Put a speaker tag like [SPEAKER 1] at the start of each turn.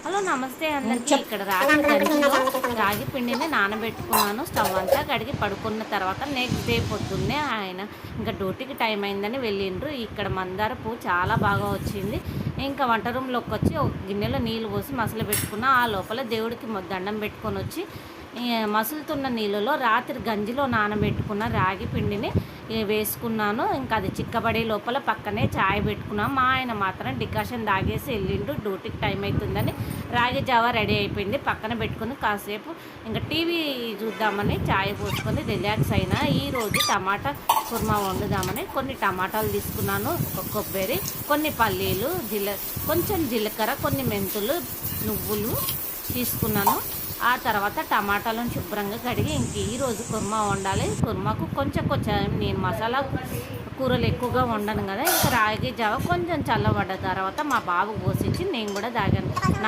[SPEAKER 1] Hello నమస్తే అందరికీ. ఇక్కడ రాగి గంజిలో రాగి పిండిని నానబెట్టుకున్నాను. స్టవ్ అంతా కడిగి పడుకున్న తర్వాత నెక్స్ట్ డే పొద్దున్నే ఆయన ఇంకా డ్యూటీకి టైం అయిందని వెళ్ళిండ్రు. ఇక్కడ మందార పువ్వు చాలా బాగా వచ్చింది. ఇంకా వంట రూమ్లోకి వచ్చి ఒక గిన్నెలో నీళ్ళు పోసి మసలు పెట్టుకున్న. ఆ లోపల దేవుడికి దండం పెట్టుకొని వచ్చి మసులుతున్న నీళ్ళలో రాత్రి గంజిలో నానబెట్టుకున్న రాగి పిండిని వేసుకున్నాను. ఇంకా అది చిక్కబడే లోపల పక్కనే చాయ్ పెట్టుకున్నాను. మా ఆయన మాత్రం డికాషన్ తాగేసి వెళ్ళిండు. డ్యూటీకి టైం అవుతుందని రాగి జావా రెడీ అయిపోయింది. పక్కన పెట్టుకుని కాసేపు ఇంకా టీవీ చూద్దామని చాయ్ పోసుకొని రిలాక్స్ అయినా. ఈరోజు టమాటా కుర్మా వండుదామని కొన్ని టమాటాలు తీసుకున్నాను, కొబ్బరి, కొన్ని పల్లీలు, కొంచెం జీలకర్ర, కొన్ని మెంతులు, నువ్వులు తీసుకున్నాను. ఆ తర్వాత టమాటాలను శుభ్రంగా కడిగి ఇంక ఈరోజు కుర్మా వండాలి. కుర్మాకు కొంచెం నేను మసాలా కూరలు ఎక్కువగా వండను కదా. ఇంకా రాగి జావ కొంచెం చల్లబడ్డ తర్వాత మా బాబు పోసిచ్చి నేను కూడా తాగాను.